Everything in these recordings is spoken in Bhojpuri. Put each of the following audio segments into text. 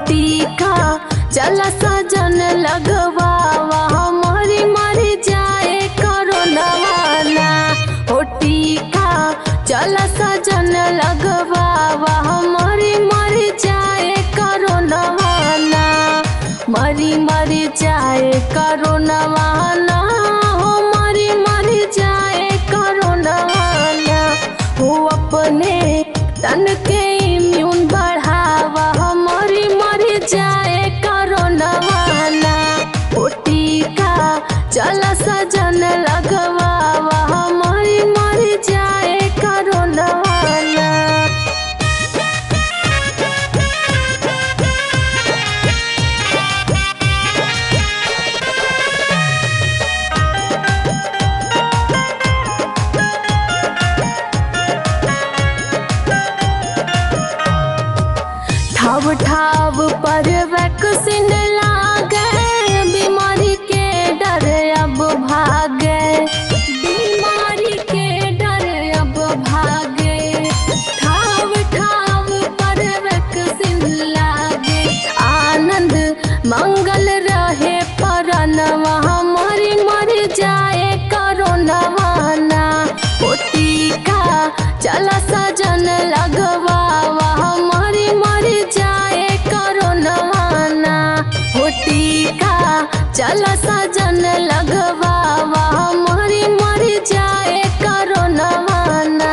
टीका चल सजन लगवावा हमारी मर जाए कोरोनावाना। हो टीका चल सजन लगवावा हमारी मर जाए कोरोनावाना। मर जाए कोरोनावाना हो मर जाए कोरोनावाना। हो अपने तन के इम्यून बढ़ावा हमारी मर जाए कोरोनावाना। हो टीका चल सजन लगवावा हमारी मर जाए कोरोनावाना। ठाव ठाव पर वैक्सीन लागे बीमारी के डर अब भागे। बीमारी के डर अब भागे। ठाव ठाव पर वैक्सीन लागे आनंद मंगल रहे परनवा हमारी मर जाए कोरोनावाना। हो टीका चल सजन लगवावा हमारी मर जाए कोरोनावाना। हो टीका चल सजन लगवावा हमारी मर जाए कोरोनावाना।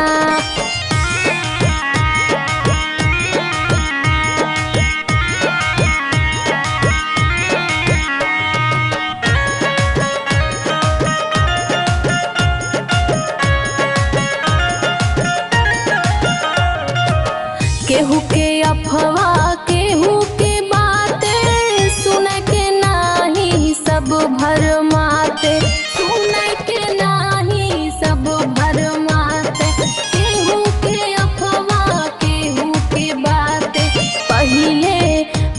केहू के अफवाह केहू के बातें सुन के नाही सब भरमाते। सुन के नाही सब भरमाते। केहू के अफवाह केहू के बातें पहिले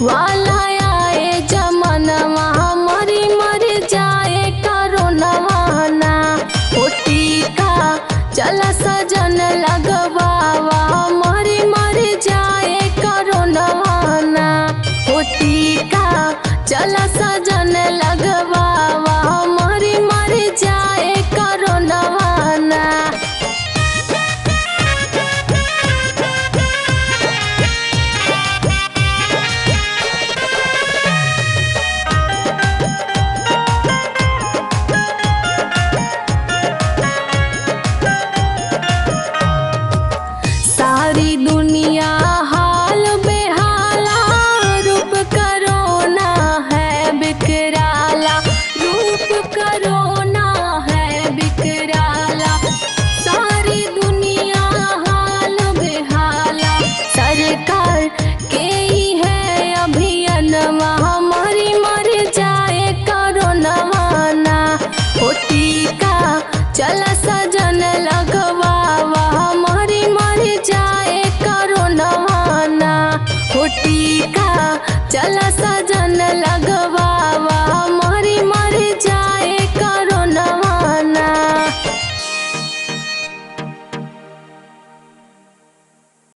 वाला आए जमानवा हमारी मर जाए कोरोनावाना। हो टीका चल सजन लगवावा हमारी मर जाए कोरोनावाना। हो टीका चल सजन लगवावा हमारी मर जाए कोरोनावाना। सारी दुनिया हाल बेहाला रूप कोरोना है बिकराला। रूप कोरोना है बिकराला। सारी दुनिया हाल बेहाला सरकार के ही है अभियानवा हमारी मर जाए कोरोनावाना। हो टीका चल सजन लगवावा हमारी मर जाए कोरोनावाना। हो टीका चल सजन